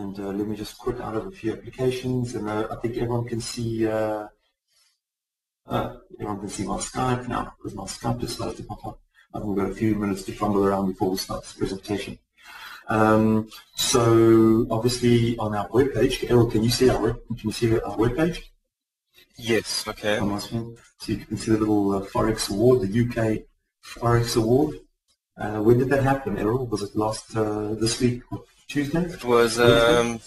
And let me just quit out of a few applications, and I think everyone can see my Skype now, because my Skype decided to pop up. I've got a few minutes to fumble around before we start this presentation. So obviously on our webpage, Errol, can you see our webpage? Yes, okay. So you can see the little Forex Award, the UK Forex Award. When did that happen, Errol? Was it this week, Tuesday? It was on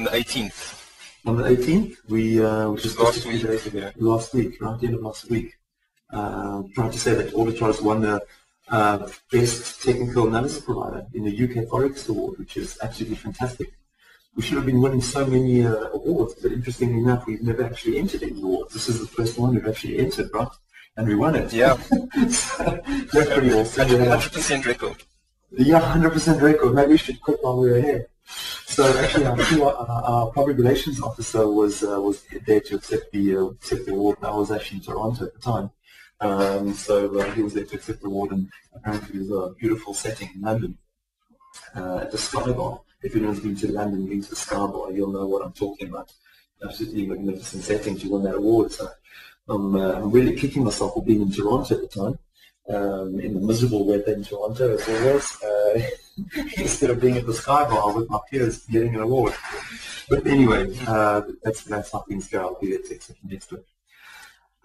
the 18th. On the 18th, which is last week. Yeah. Last week, right? The end of last week. Proud to say that Autochartist won the Best Technical Analysis Provider in the UK Forex Award, which is absolutely fantastic. We should have been winning so many awards, but interestingly enough, we've never actually entered any awards. This is the first one we've actually entered, right? And we won it. Yeah. So, that's pretty awesome. 100% record. Yeah, 100% record. Maybe we should quit while we're ahead. So actually, our public relations officer was there to accept the award. I was actually in Toronto at the time. So he was there to accept the award, and apparently it was a beautiful setting in London at the Sky Bar. If anyone's been to London, been to the Sky Bar, you'll know what I'm talking about. Absolutely magnificent setting to win that award. So I'm really kicking myself for being in Toronto at the time, in the miserable weather in Toronto as always, instead of being at the Sky Bar with my peers getting an award. But anyway, that's how things go. I'll be there to accept next week.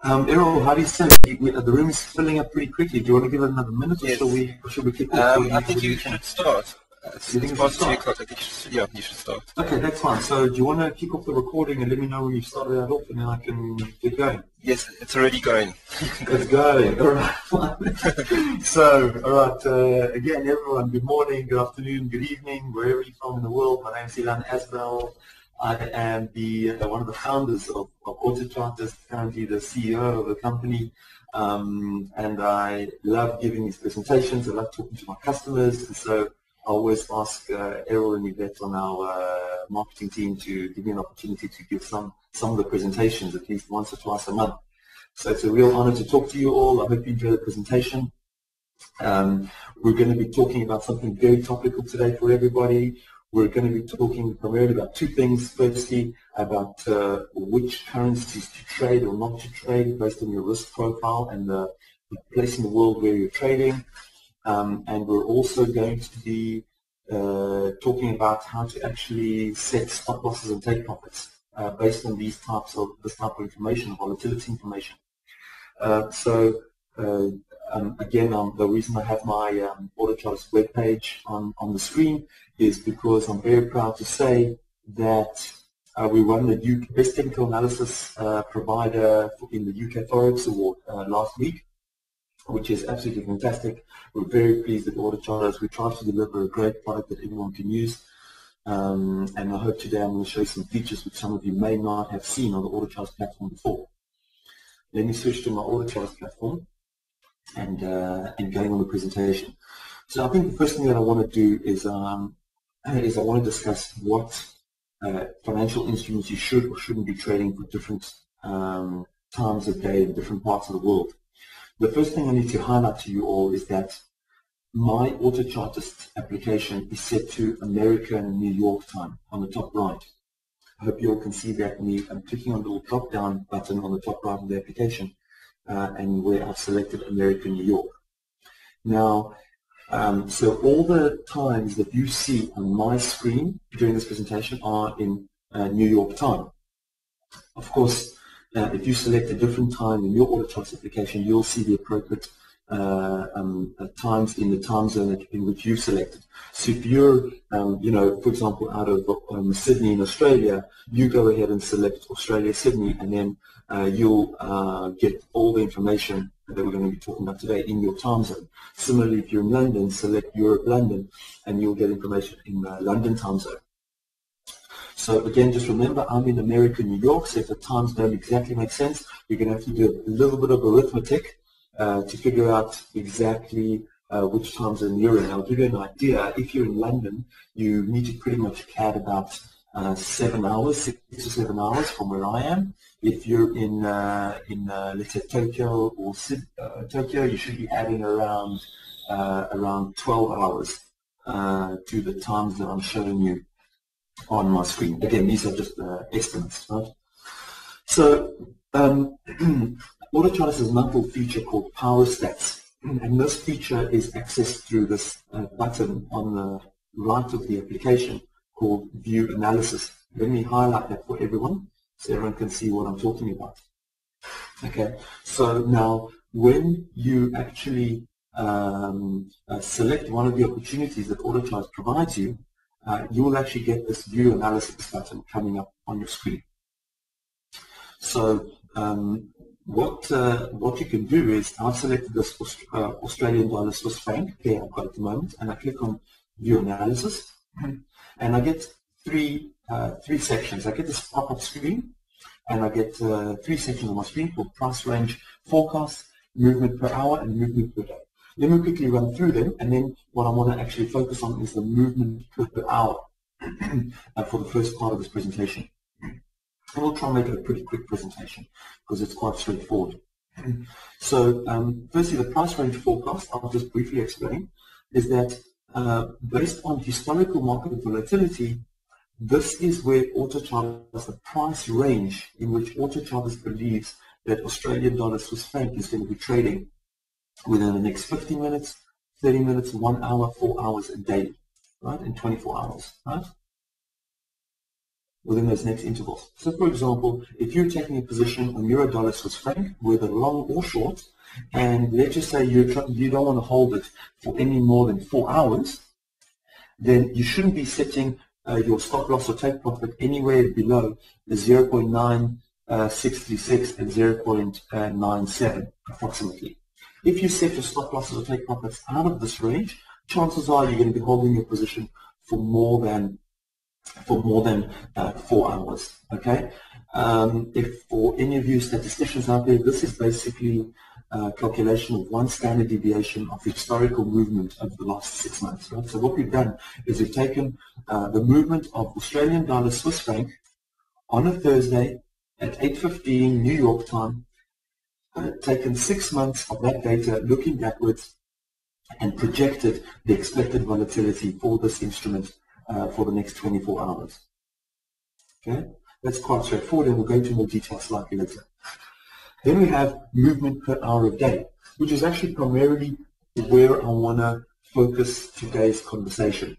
Errol, how do you say? The room is filling up pretty quickly. Do you want to give it another minute, yes. or should we kick off? I think you should start. It's past 2 o'clock. I think you should start. Okay, that's fine. So do you want to kick off the recording and let me know when you started that off, and then I can get going? Yes, it's already going. It's going. All right. So, all right. Again, everyone, good morning, good afternoon, good evening, wherever you're from in the world. My name is Ilan Asbel. I am one of the founders of Autochartist, currently the CEO of the company, and I love giving these presentations. I love talking to my customers, and so I always ask Errol and Yvette on our marketing team to give me an opportunity to give some of the presentations at least once or twice a month. So it's a real honor to talk to you all. I hope you enjoy the presentation. We're going to be talking about something very topical today for everybody. We're going to be talking primarily about two things. Firstly, about which currencies to trade or not to trade based on your risk profile and the place in the world where you're trading. And we're also going to be talking about how to actually set stop losses and take profits based on this type of information, volatility information. Again, the reason I have my Autochartist webpage on the screen is because I'm very proud to say that we won the Best Technical Analysis Provider in the UK Forex Award last week, which is absolutely fantastic. We're very pleased at Autochartist. We try to deliver a great product that everyone can use. And I hope today I'm going to show you some features which some of you may not have seen on the Autochartist platform before. Let me switch to my Autochartist platform and going on the presentation. So I think the first thing that I want to do is I want to discuss what financial instruments you should or shouldn't be trading for different times of day in different parts of the world. The first thing I need to highlight to you all is that my Autochartist application is set to America and New York time on the top right. I hope you all can see that. I'm clicking on the little drop-down button on the top right of the application and where I've selected America and New York. Now, so all the times that you see on my screen during this presentation are in New York time. Of course, if you select a different time in your Autochartist application, you'll see the appropriate times in the time zone in which you've selected. So if you're, for example, out of Sydney in Australia, you go ahead and select Australia, Sydney, and then you'll get all the information that we're going to be talking about today in your time zone. Similarly, if you're in London, select Europe, London, and you'll get information in London time zone. So again, just remember, I'm in America, New York, so if the times don't exactly make sense, you're going to have to do a little bit of arithmetic to figure out exactly which time zone you're in. I'll give you an idea. If you're in London, you need to pretty much add about 7 hours, 6 to 7 hours from where I am. If you're in let's say Tokyo or Tokyo, you should be adding around 12 hours to the times that I'm showing you on my screen. Again, these are just estimates, right? So Autochartist has a novel feature called Power Stats, and this feature is accessed through this button on the right of the application called View Analysis. Let me highlight that for everyone so everyone can see what I'm talking about. Okay, so now when you actually select one of the opportunities that Autochartist provides you, you will actually get this View Analysis button coming up on your screen. So what you can do is, I've selected this Australian dollar Swiss franc here I've got at the moment, and I click on View Analysis, and I get three sections. I get this pop-up screen, and I get three sections on my screen called Price Range Forecast, Movement per Hour, and Movement per Day. Let me quickly run through them, and then what I want to actually focus on is the movement per hour for the first part of this presentation. And we'll try and make it a pretty quick presentation because it's quite straightforward. So firstly, the price range forecast, I'll just briefly explain, is that based on historical market volatility, this is where Autochartist, the price range in which Autochartist believes that Australian dollar Swiss franc is going to be trading within the next 15 minutes, 30 minutes, 1 hour, 4 hours a day, right, in 24 hours, right, within those next intervals. So for example, if you're taking a position on euro dollar Swiss franc, whether long or short, and let's just say you don't want to hold it for any more than 4 hours, then you shouldn't be setting your stop loss or take profit anywhere below the 0.9636 and 0.97 approximately. If you set your stop losses or take profits out of this range, chances are you're going to be holding your position for more than 4 hours. Okay. If for any of you statisticians out there, this is basically a calculation of one standard deviation of historical movement over the last 6 months. Right? So what we've done is we've taken the movement of Australian dollar Swiss franc on a Thursday at 8:15 New York time, taken 6 months of that data, looking backwards, and projected the expected volatility for this instrument for the next 24 hours. Okay, that's quite straightforward, and we'll go into more detail slightly later. Then we have movement per hour of day, which is actually primarily where I want to focus today's conversation.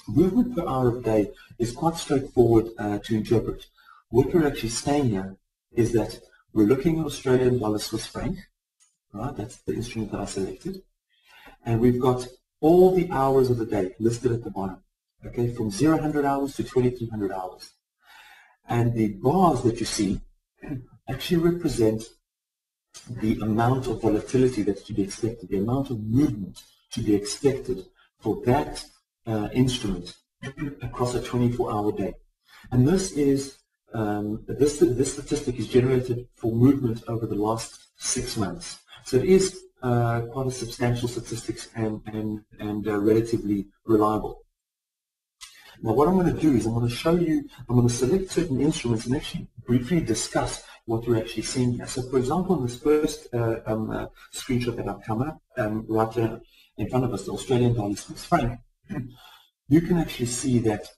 Movement per hour of day is quite straightforward to interpret. What we're actually saying here is that we're looking at Australian dollar Swiss franc, right? That's the instrument that I selected, and we've got all the hours of the day listed at the bottom, okay, from 0-100 hours to 2300 hours. And the bars that you see actually represent the amount of volatility that's to be expected, the amount of movement to be expected for that instrument across a 24-hour day. And this is this statistic is generated for movement over the last 6 months. So it is quite a substantial statistics and relatively reliable. Now what I'm going to do is I'm going to show you, I'm going to select certain instruments and actually briefly discuss what we're actually seeing here. So for example, in this first screenshot that I've come up, right here in front of us, the Australian dollar Swiss franc, you can actually see that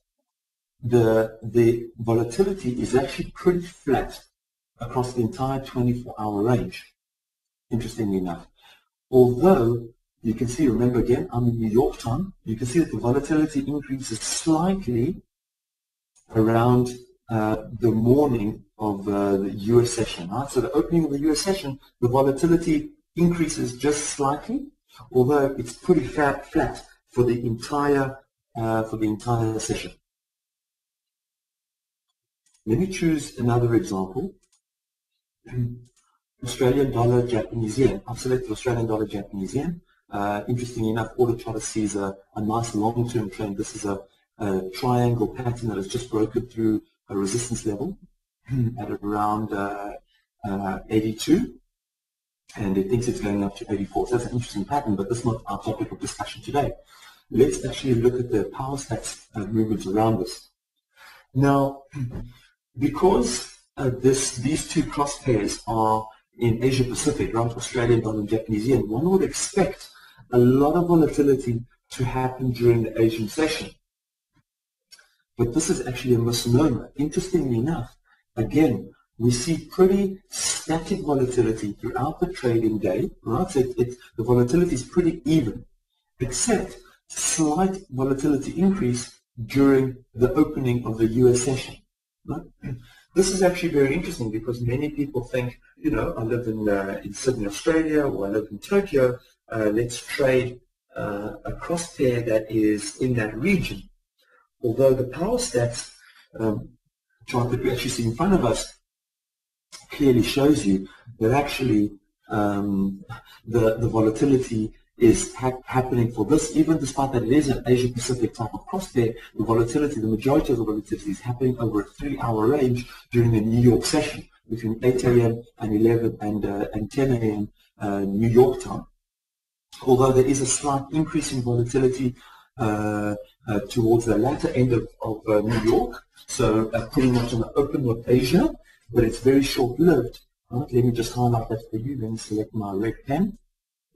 the volatility is actually pretty flat across the entire 24-hour range, interestingly enough. Although you can see, remember again, I'm in New York time, you can see that the volatility increases slightly around the morning of the US session. Right? So the opening of the US session, the volatility increases just slightly, although it's pretty flat for the entire session. Let me choose another example. Australian dollar Japanese yen. I've selected Australian dollar Japanese yen. Interestingly enough, Autochartist sees a nice long-term trend. This is a triangle pattern that has just broken through a resistance level at around 82, and it thinks it's going up to 84. So that's an interesting pattern, but that's not our topic of discussion today. Let's actually look at the power stats movements around this. Now, because these two cross pairs are in Asia Pacific, right, Australian dollar and Japanese yen, one would expect a lot of volatility to happen during the Asian session. But this is actually a misnomer. Interestingly enough, again, we see pretty static volatility throughout the trading day, right? So the volatility is pretty even, except slight volatility increase during the opening of the US session. Right? This is actually very interesting because many people think, you know, I live in Sydney, Australia, or I live in Tokyo, let's trade a cross pair that is in that region. Although the power stats chart that we actually see in front of us clearly shows you that actually the volatility is happening for this, even despite that it is an Asia Pacific type of cross pair, the volatility, the majority of the volatility is happening over a 3-hour range during the New York session between 8 a.m. and 11 and 10 a.m. New York time. Although there is a slight increase in volatility towards the latter end of New York, so pretty much on the open with Asia, but it's very short-lived. Right? Let me just highlight that for you. Let me select my red pen.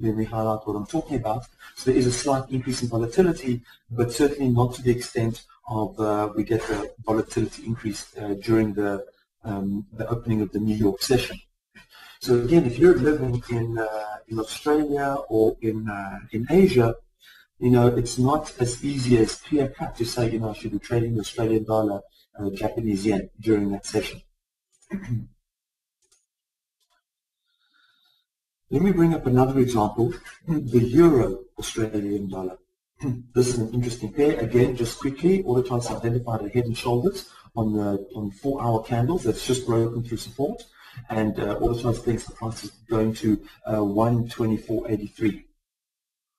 Let me highlight what I'm talking about. So there is a slight increase in volatility, but certainly not to the extent of we get the volatility increase during the opening of the New York session. So again, if you're living in Australia or in Asia, you know, it's not as easy as clear-cut to say, you know, I should be trading the Australian dollar, Japanese yen during that session. Let me bring up another example, the Euro Australian dollar. This is an interesting pair. Again, just quickly, Autochartist identified a head and shoulders on 4-hour candles that's just broken through support, and Autochartist thinks the price is going to 124.83.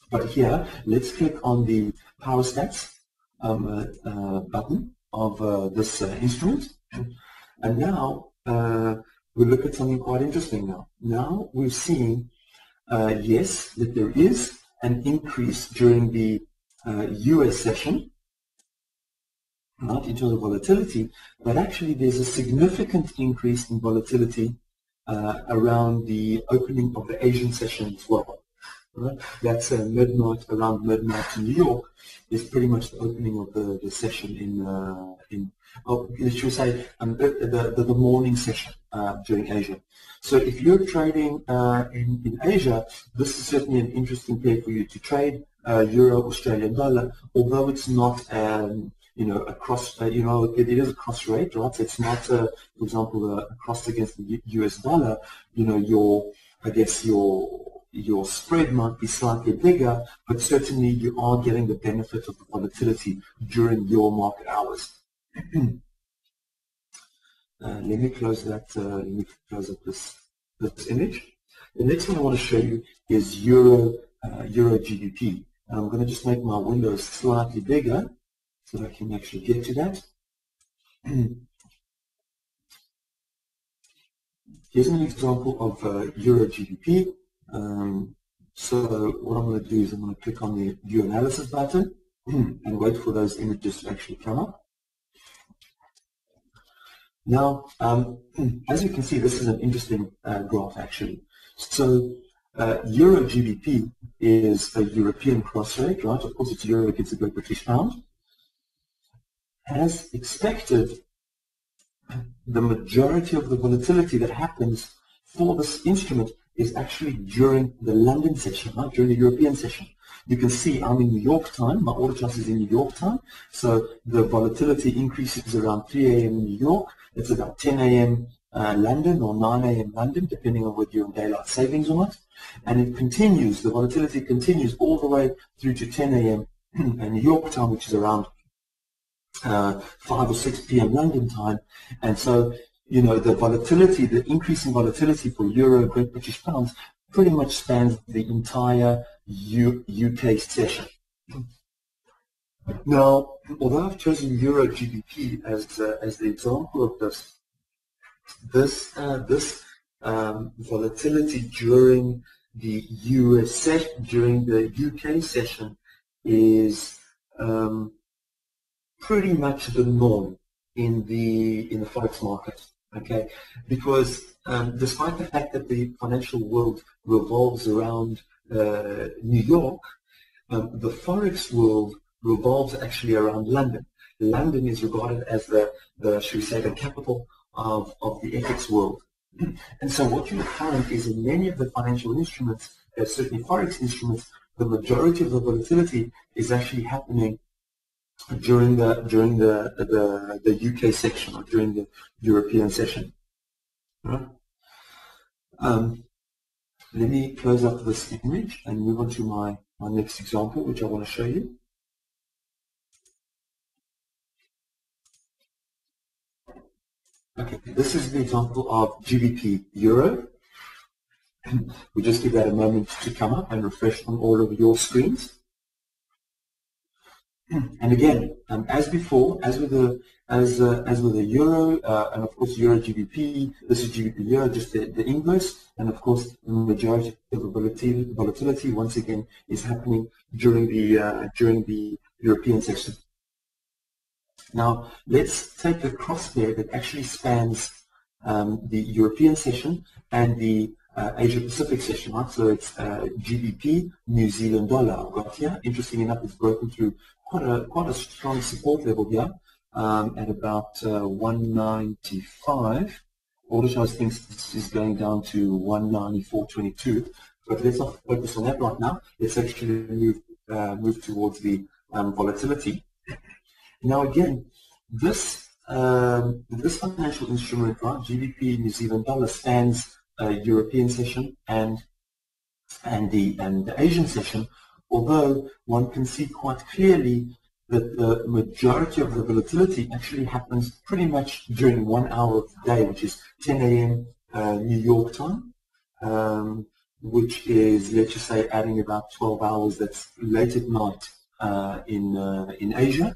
But here, let's click on the power stats button of this instrument, and now we'll look at something quite interesting now. Now we're seeing, yes, that there is an increase during the US session, right, in terms of volatility, but actually there's a significant increase in volatility around the opening of the Asian session as well. Right? That's midnight, around midnight in New York is pretty much the opening of the session let's say the morning session during Asia. So if you're trading in Asia, this is certainly an interesting pair for you to trade, Euro Australian dollar, although it's not you know, a cross, you know, it is a cross rate, right? So it's not, for example, a cross against the US dollar. You know, I guess your spread might be slightly bigger, but certainly you are getting the benefit of the volatility during your market hours. Let me close that. Let me close up this image. The next one I want to show you is Euro GBP. And I'm going to just make my window slightly bigger so that I can actually get to that. Here's an example of Euro GBP. So what I'm going to do is I'm going to click on the View Analysis button and wait for those images to actually come up. Now, as you can see, this is an interesting graph actually. So Euro GBP is a European cross rate, right? Of course, it's Euro against the Great British Pound. As expected, the majority of the volatility that happens for this instrument is actually during the London session, right? During the European session. You can see I'm in New York time, my Autochartist is in New York time, so the volatility increases around 3 a.m. in New York. It's about 10 a.m. London or 9 a.m. London, depending on whether you're in daylight savings or not. And it continues, the volatility continues all the way through to 10 a.m. New York time, which is around 5 or 6 p.m. London time. And so, you know, the volatility, the increase in volatility for Euro, Great British Pounds pretty much spans the entire UK session. Now, although I've chosen Euro GBP as the example of this volatility during the during the UK session is pretty much the norm in the forex market. Okay, because despite the fact that the financial world revolves around New York, the forex world revolves actually around London. London is regarded as the should we say, the capital of the FX world. And so what you find is in many of the financial instruments, certainly forex instruments, the majority of the volatility is actually happening during the UK section or during the European session. Right? Let me close up this image and move on to my next example, which I want to show you. Okay, this is the example of GBP Euro. We'll just give that a moment to come up and refresh on all of your screens. And again, as before, as with the euro, and of course Euro GBP, this is GBP Euro, just the inverse, and of course the majority of the volatility once again is happening during the European section. Now let's take a crosshair that actually spans the European session and the Asia Pacific session, right? So it's GBP New Zealand dollar. I've got here. Interesting enough, it's broken through quite a strong support level here at about 195. Autochartist thinks this is going down to 194.22, but let's not focus on that right now. Let's actually move towards the volatility. Now again, this financial instrument, right, GBP New Zealand dollar, spans European session and the Asian session, although one can see quite clearly that the majority of the volatility actually happens pretty much during 1 hour of the day, which is 10 a.m. New York time, which is, let's just say, adding about 12 hours. That's late at night in Asia.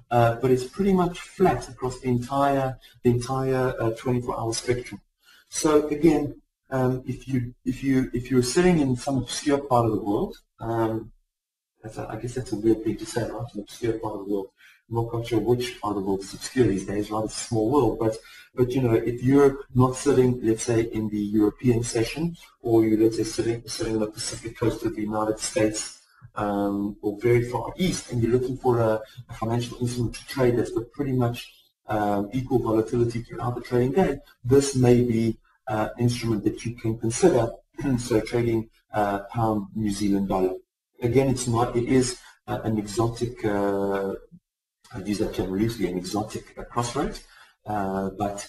But it's pretty much flat across the entire 24-hour spectrum. So again, if you're sitting in some obscure part of the world, I guess that's a weird thing to say, right? An obscure part of the world. I'm not quite sure which part of the world is obscure these days, right? It's a small world, but you know, if you're not sitting, let's say, in the European session, or you're, let's say, sitting on the Pacific coast of the United States, or very far east, and you're looking for a financial instrument to trade that's got pretty much equal volatility throughout the trading day, this may be an instrument that you can consider. So trading pound New Zealand dollar. Again, it is an exotic, I use that term loosely, an exotic cross rate, but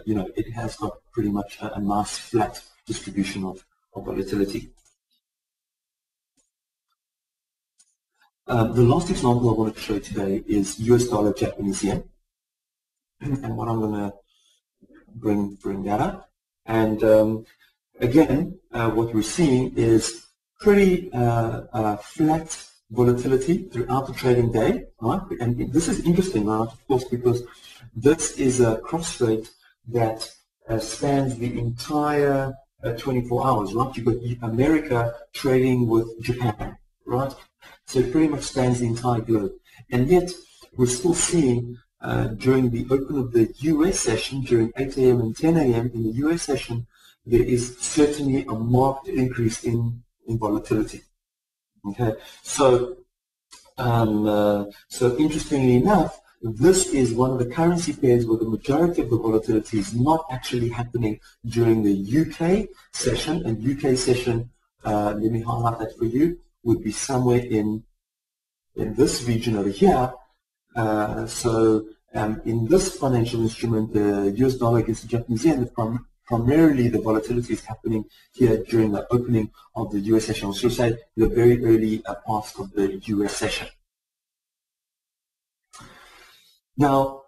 you know, it has got pretty much a nice flat distribution of volatility. The last example I want to show today is US dollar Japanese yen, and what I'm going to bring that up. And again, what we're seeing is pretty flat volatility throughout the trading day, right? And this is interesting, right? Of course, because this is a cross rate that spans the entire 24 hours, right? You've got America trading with Japan, right? So it pretty much spans the entire globe. And yet, we're still seeing during the open of the US session, during 8 a.m. and 10 a.m. in the US session, there is certainly a marked increase in volatility. Okay, so interestingly enough, this is one of the currency pairs where the majority of the volatility is not actually happening during the UK session. And UK session, let me highlight that for you, would be somewhere in this region over here. In this financial instrument, the US dollar against the Japanese yen, primarily the volatility is happening here during the opening of the US session, or should I say the very early parts of the US session. Now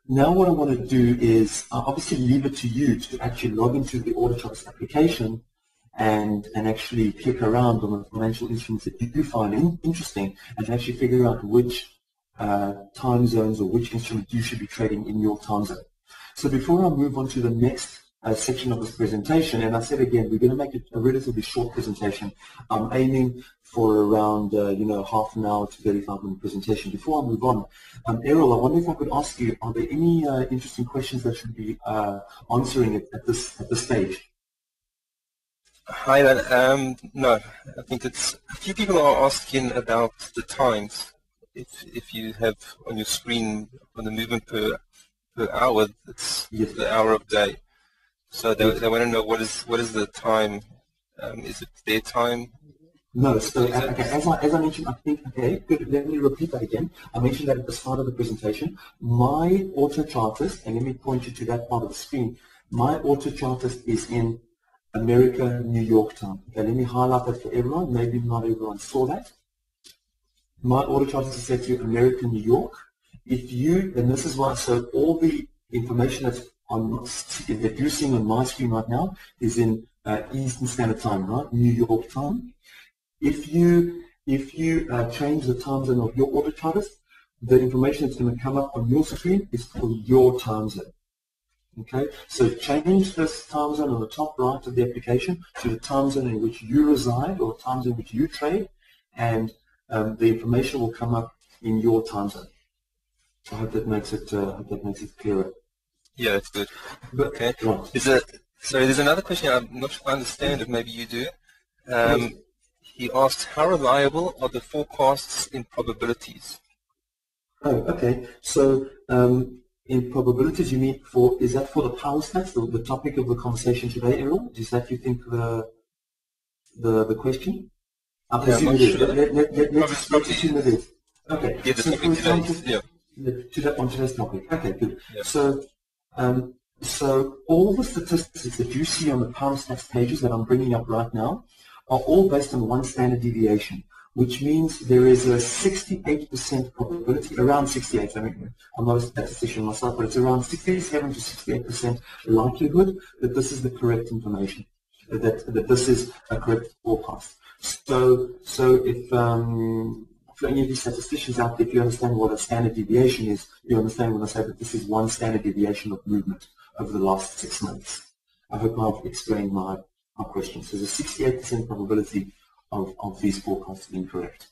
what I want to do is obviously leave it to you to actually log into the Autochartist application and actually click around on the financial instruments that you do find interesting, and actually figure out which time zones or which instrument you should be trading in your time zone. So before I move on to the next section of this presentation, and I said again, we're going to make it a relatively short presentation. I'm aiming for around half an hour to 35-minute presentation. Before I move on, Errol, I wonder if I could ask you, are there any interesting questions that should be answering at this stage? Hi there. No, I think it's a few people are asking about the times if you have on your screen on the movement per hour, it's Yes. the hour of day. So they want to know what is the time. Is it their time? No, so okay, as I mentioned, I think, okay, good, let me repeat that again. I mentioned that at the start of the presentation. My Autochartist, and let me point you to that part of the screen, my Autochartist is in America, New York time. Okay, let me highlight that for everyone. Maybe not everyone saw that. My Autochartist is set to America, New York. If you, and this is why, so all the information that you're seeing on my screen right now is in Eastern Standard Time, right? New York time. If you change the time zone of your Autochartist, the information that's going to come up on your screen is for your time zone. Okay, so change this time zone on the top right of the application to the time zone in which you reside or time zone in which you trade, and the information will come up in your time zone. I hope that makes it clearer. Yeah, that's good. But, okay. Right. There's another question I'm not sure I understand. If maybe you do. He asked, how reliable are the forecasts in probabilities? Oh, okay. So in probabilities, you mean is that for the power stats, the topic of the conversation today, Errol? Is that you think the question? I presume it is. Let's assume it is. Okay. Yeah, the so topic today. Yeah. On today's topic. Okay, good. Yeah. So all the statistics that you see on the power stats pages that I'm bringing up right now are all based on one standard deviation, which means there is a 68% probability, around 68, I mean, I'm not a statistician myself, but it's around 67 to 68% likelihood that this is the correct information, that this is a correct forecast. So if for any of these statisticians out there, if you understand what a standard deviation is, you understand when I say that this is one standard deviation of movement over the last 6 months. I hope I've explained my question. So there's a 68% probability of these forecasts being correct.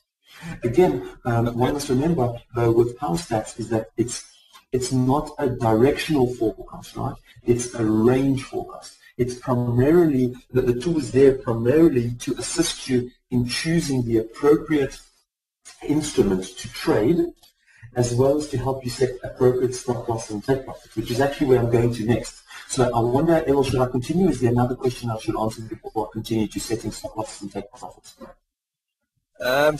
Again, one must remember with power stats is that it's not a directional forecast, right? It's a range forecast. It's primarily, the tool is there primarily to assist you in choosing the appropriate instrument to trade, as well as to help you set appropriate stop loss and take profit, which is actually where I'm going to next. So I wonder, Errol, should I continue? Is there another question I should answer before I continue to setting stop losses and take profits?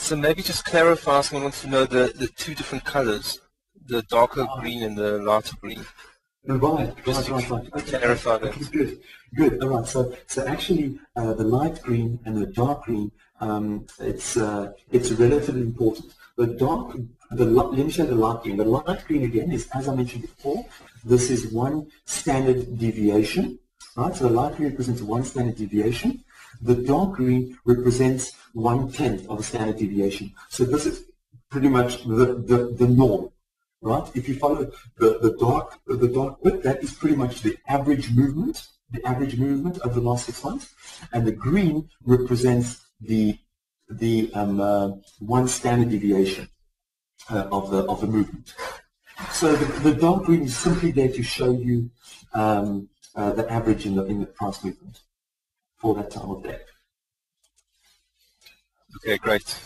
So maybe just clarify, someone wants to know the two different colors, the darker green and the lighter green. Right. Okay, clarify that. Okay, good. All right. So actually, the light green and the dark green, it's relatively important. Let me show the light green. The light green again is, as I mentioned before, this is one standard deviation, right? So the light green represents one standard deviation. The dark green represents 1/10 of a standard deviation. So this is pretty much the norm. Right? If you follow the dark bit, that is pretty much the average movement of the last 6 months, and the green represents the one standard deviation of the movement. So the dark green is simply there to show you the average in the price movement for that time of day. Okay, great.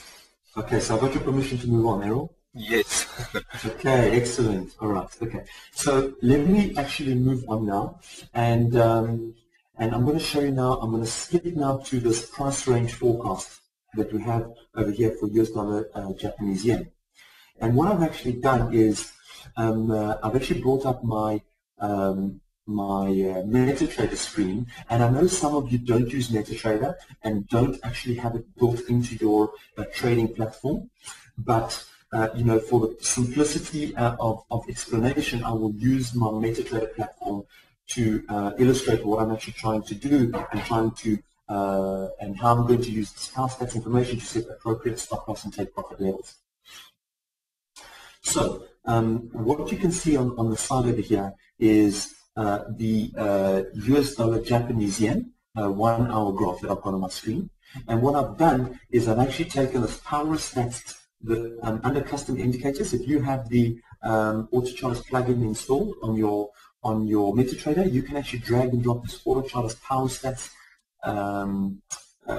Okay, so I've got your permission to move on, Errol. Yes. Okay, excellent. All right. Okay. So let me actually move on now, and I'm going to show you now. I'm going to skip now to this price range forecast that we have over here for US dollar Japanese yen. And what I've actually done is I've actually brought up my MetaTrader screen, and I know some of you don't use MetaTrader and don't actually have it built into your trading platform, but for the simplicity of explanation, I will use my MetaTrader platform to illustrate what I'm actually trying to do and how I'm going to use this power stats information to set appropriate stop loss and take profit levels. So what you can see on the side over here is the US dollar Japanese yen 1 hour graph that I've got on my screen. And what I've done is I've actually taken this power stats under custom indicators. If you have the Autochartist plugin installed on your MetaTrader, you can actually drag and drop this Autochartist power stats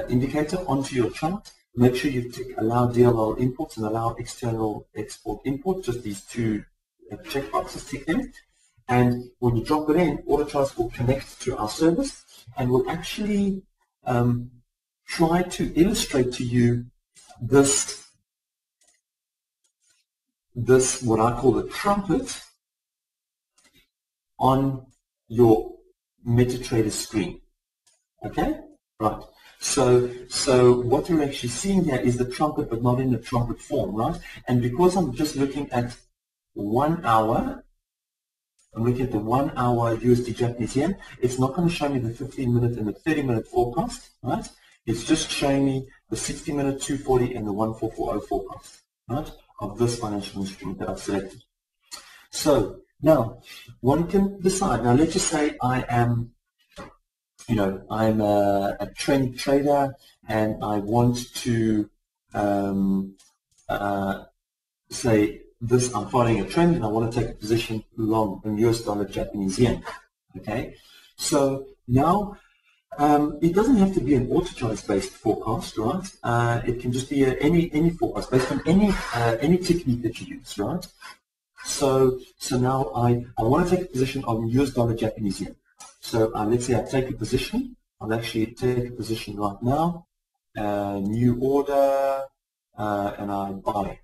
indicator onto your chart, make sure you tick allow DLL imports and allow external export import, just these two checkboxes, tick them. And when you drop it in, Autochartist will connect to our service and will actually try to illustrate to you this what I call the trumpet on your MetaTrader screen. Okay, right. So what you're actually seeing here is the trumpet, but not in the trumpet form, right? And because I'm just looking at 1 hour, I'm looking at the 1 hour USD Japanese yen, it's not going to show me the 15-minute and the 30-minute forecast, right? It's just showing me the 60-minute, 240, and the 1440 forecast, right, of this financial instrument that I've selected. So now one can decide. Now let's just say I am, I'm a trend trader and I want to say this, I'm following a trend and I want to take a position long in US dollar Japanese yen. Okay, so now it doesn't have to be an Autochartist based forecast, right? It can just be any forecast based on any technique that you use, right? So now I want to take a position on US dollar Japanese yen. So let's say I take a position. I'll actually take a position right now, new order, and I buy.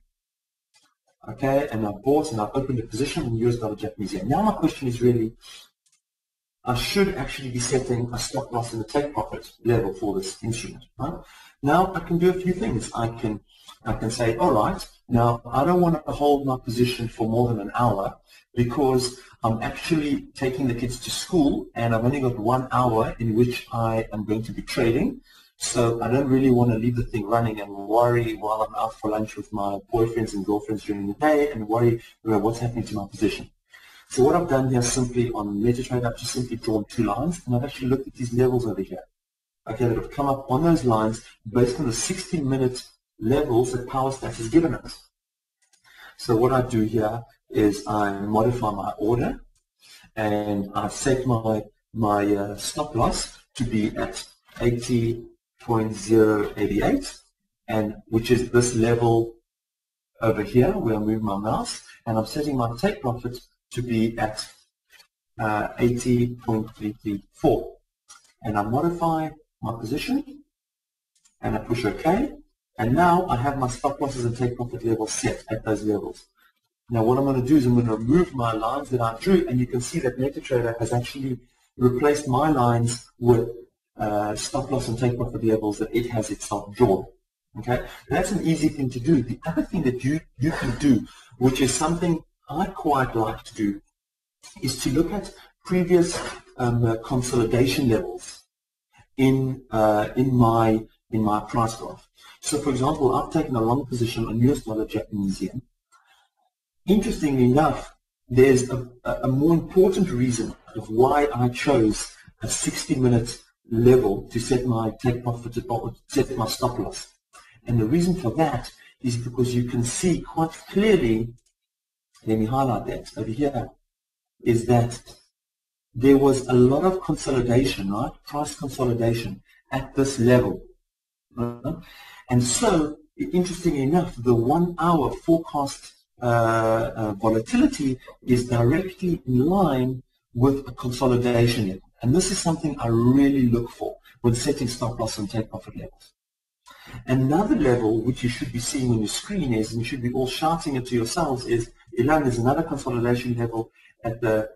Okay, and I bought and I opened a position in US dollar Japanese yen. Now my question is really, I should actually be setting a stop loss and a take profit level for this instrument. Right? Now I can do a few things. I can say, all right, now I don't want to hold my position for more than an hour because I'm actually taking the kids to school and I've only got 1 hour in which I am going to be trading. So I don't really want to leave the thing running and worry while I'm out for lunch with my boyfriends and girlfriends during the day and worry about what's happening to my position. So what I've done here simply on MetaTrader, I've just simply drawn 2 lines and I've actually looked at these levels over here. Okay, that have come up on those lines based on the 60-minute levels that PowerStats has given us. So what I do here is I modify my order and I set my stop loss to be at 80.088, and which is this level over here where I move my mouse, and I'm setting my take profit to be at 80.334, and I modify my position and I push OK, and now I have my stop losses and take profit levels set at those levels. Now what I'm going to do is I'm going to remove my lines that I drew, and you can see that MetaTrader has actually replaced my lines with stop loss and take profit levels that it has itself drawn. Okay, that's an easy thing to do. The other thing that you can do, which is something I quite like to do, is to look at previous consolidation levels in my price graph. So for example, I've taken a long position on US dollar Japanese yen. Interestingly enough, there's a more important reason of why I chose a 60-minute level to set my take profit, or set my stop loss. And the reason for that is because you can see quite clearly, let me highlight that over here, is that there was a lot of consolidation, right? Price consolidation at this level. Right? And so, interestingly enough, the 1 hour forecast volatility is directly in line with a consolidation level. And this is something I really look for when setting stop loss and take profit levels. Another level which you should be seeing on your screen is, and you should be all shouting it to yourselves, is, Ilan, there's another consolidation level at the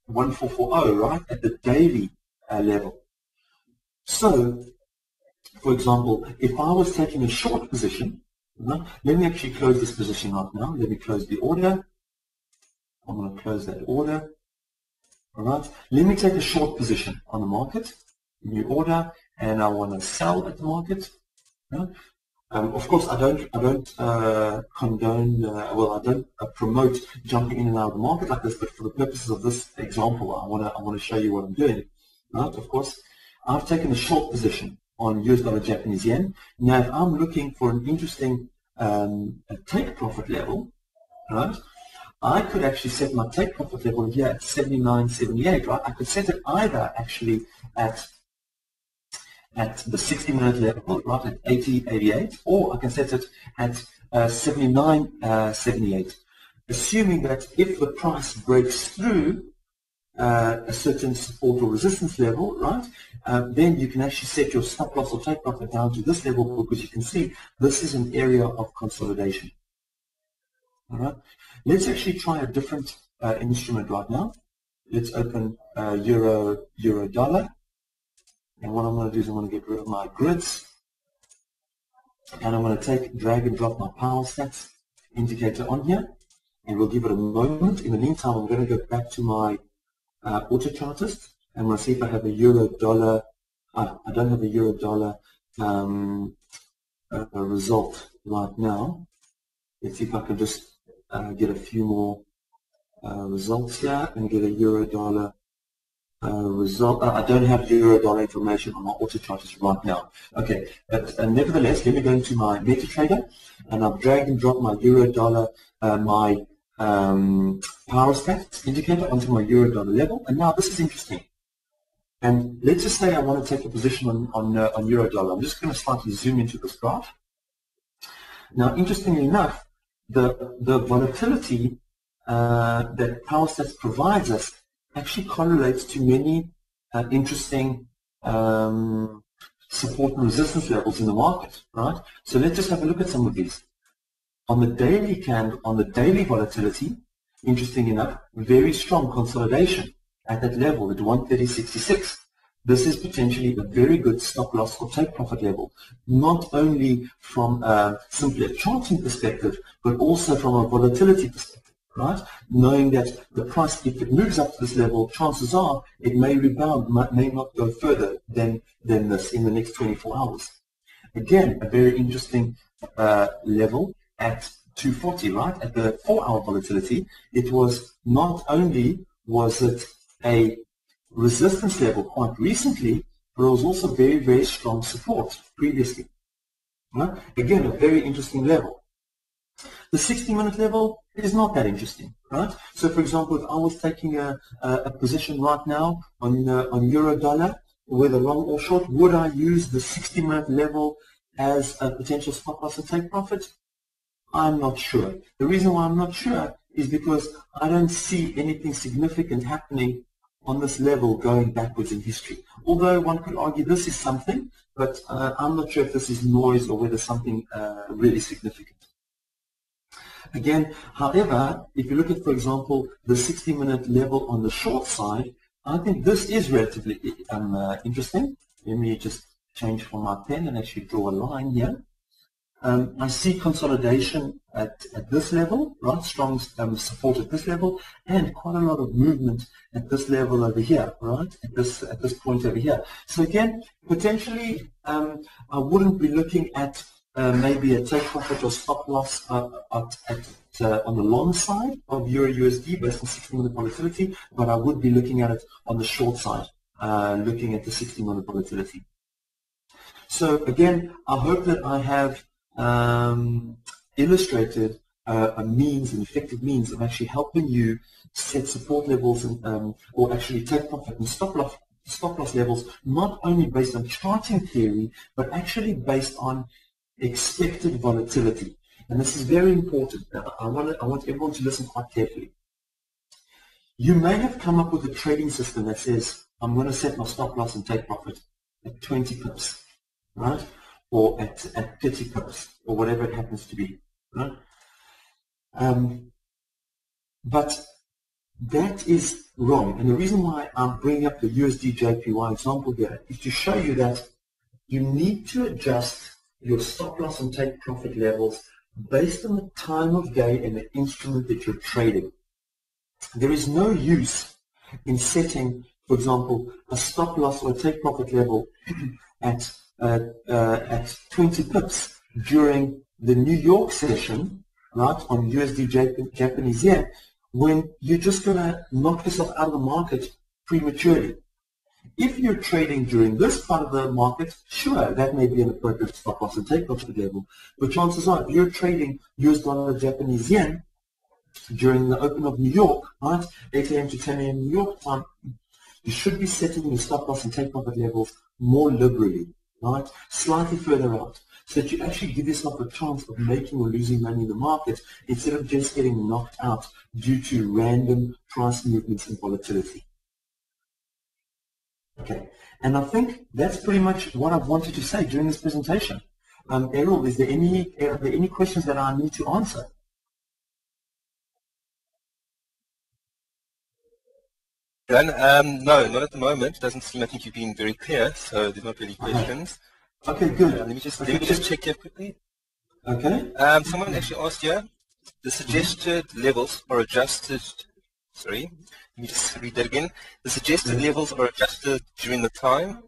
1440, right, at the daily level. So, for example, if I was taking a short position, let me actually close this position right now. Let me close the order. I'm going to close that order. All right. Let me take a short position on the market, new order, and I want to sell at the market. Right? Of course, I don't condone. I don't promote jumping in and out of the market like this. But for the purposes of this example, I want to show you what I'm doing. Right? Of course, I've taken a short position on US dollar Japanese yen. Now, if I'm looking for an interesting take profit level, right, I could actually set my take profit level here at 79.78, right? I could set it either actually at at the 60-minute level, right, at 80.88, or I can set it at 79.78, assuming that if the price breaks through a certain support or resistance level, right, then you can actually set your stop loss or take profit down to this level, because you can see this is an area of consolidation. All right. Let's actually try a different instrument right now. Let's open euro dollar, and what I'm going to do is I'm going to get rid of my grids, and I'm going to drag and drop my power stats indicator on here, and we'll give it a moment. In the meantime, I'm going to go back to my Autochartist, and I'm going to see if I have a euro dollar. I don't have a euro dollar result right now. Let's see if I can just get a few more results here and get a euro dollar result. I don't have euro dollar information on my Autochartist right now. Okay, but nevertheless, let me go into my MetaTrader, and I've dragged and dropped my euro dollar, my power stats indicator onto my euro dollar level. And now this is interesting. And let's just say I want to take a position on euro dollar. I'm just going to slightly zoom into this graph. Now, interestingly enough, the volatility that power stats provides us actually correlates to many interesting support and resistance levels in the market, right? So let's just have a look at some of these. On the daily volatility, interesting enough, very strong consolidation at that level at 130.66. This is potentially a very good stop loss or take profit level, not only from simply a charting perspective, but also from a volatility perspective, right? Knowing that the price, if it moves up to this level, chances are it may rebound, may not go further than this in the next 24 hours. Again, a very interesting level at 240, right? At the 4-hour volatility, it was not only was it a resistance level quite recently, but it was also very, very strong support previously. Right? Again, a very interesting level. The 60-minute level is not that interesting, right? So, for example, if I was taking a position right now on euro dollar, whether long or short, would I use the 60-minute level as a potential stop loss and take profit? I'm not sure. The reason why I'm not sure is because I don't see anything significant happening on this level going backwards in history. Although one could argue this is something, but I'm not sure if this is noise or whether something really significant. Again, however, if you look at, for example, the 60-minute level on the short side, I think this is relatively interesting. Let me just change from my pen and actually draw a line here. I see consolidation at this level, right? Strong support at this level, and quite a lot of movement at this level over here, right? At this point over here. So again, potentially, I wouldn't be looking at maybe a take profit or stop loss on the long side of Euro USD based on 60-minute volatility, but I would be looking at it on the short side, looking at the 60-minute volatility. So again, I hope that I have illustrated an effective means of actually helping you set support levels and, or actually take profit and stop loss levels, not only based on charting theory, but actually based on expected volatility. And this is very important. I want everyone to listen quite carefully. You may have come up with a trading system that says, I'm going to set my stop loss and take profit at 20 pips, right? Or at 30 pips, or whatever it happens to be, right? But that is wrong. And the reason why I'm bringing up the USD JPY example here is to show you that you need to adjust your stop loss and take profit levels based on the time of day and the instrument that you're trading. There is no use in setting, for example, a stop loss or a take profit level at 20 pips during the New York session, right, on USD Japanese yen, when you're just going to knock yourself out of the market prematurely. If you're trading during this part of the market, sure, that may be an appropriate stop loss and take profit level. But chances are, if you're trading US dollar Japanese yen during the open of New York, right, 8 a.m. to 10 a.m. New York time, you should be setting your stop loss and take profit levels more liberally. right? Slightly further out, so that you actually give yourself a chance of making or losing money in the market instead of just getting knocked out due to random price movements and volatility. Okay, and I think that's pretty much what I wanted to say during this presentation. Errol, are there any questions that I need to answer? Dan, no, not at the moment. Doesn't seem. I think you've been very clear, so there's not really questions. Okay, good. Let me just check here quickly. Okay. Someone actually asked here, the suggested levels are adjusted. Sorry, let me just read that again. The suggested levels are adjusted during the time.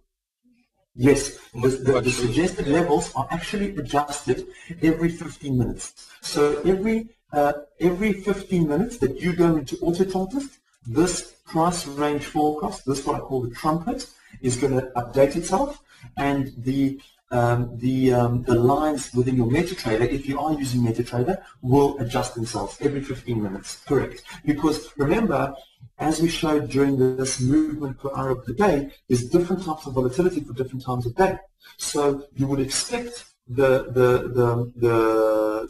Yes, the suggested levels are actually adjusted every 15 minutes. So every 15 minutes that you go into Autochartist, this price range forecast, this what I call the trumpet, is going to update itself, and the lines within your MetaTrader, if you are using MetaTrader, will adjust themselves every 15 minutes. Correct. Because remember, as we showed during this movement per hour of the day, there's different types of volatility for different times of day. So you would expect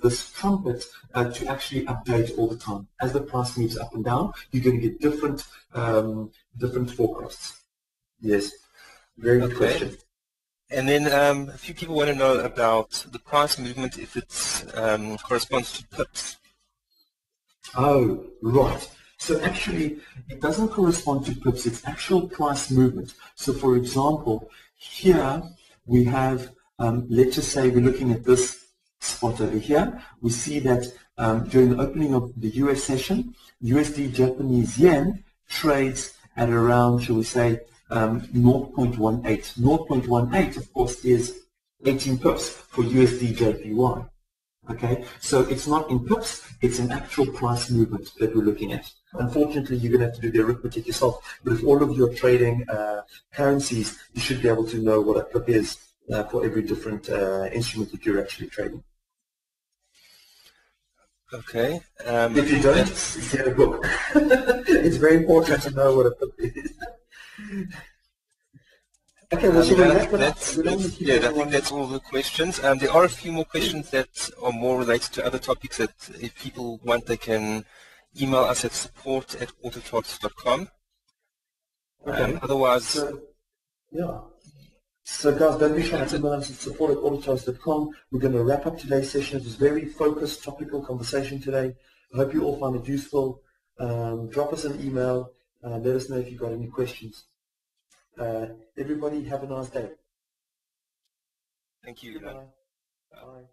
this trumpet to actually update all the time. As the price moves up and down, you're going to get different forecasts. Yes, very good question. And then a few people want to know about the price movement if it corresponds to pips. Oh, right. So actually, it doesn't correspond to pips, it's actual price movement. So for example, here we have, let's just say we're looking at this spot over here. We see that during the opening of the US session, USD Japanese yen trades at around, shall we say, 0.18. 0.18, of course, is 18 pips for USD JPY. Okay, so it's not in pips, it's an actual price movement that we're looking at. Unfortunately, you're going to have to do the arithmetic yourself, but with all of your trading currencies, you should be able to know what a pip is for every different instrument that you're actually trading. Okay. If you don't, get a book. It's very important to know what a pip is. Okay, well, I think that's all the questions. There are a few more questions that are more related to other topics that if people want, they can email us at support@autochartist.com. Okay. Otherwise... So guys, don't be shy to email us at support@autochartist.com. We're going to wrap up today's session. It was a very focused, topical conversation today. I hope you all found it useful. Drop us an email. Let us know if you've got any questions. Everybody have a nice day. Thank you. Bye. Bye.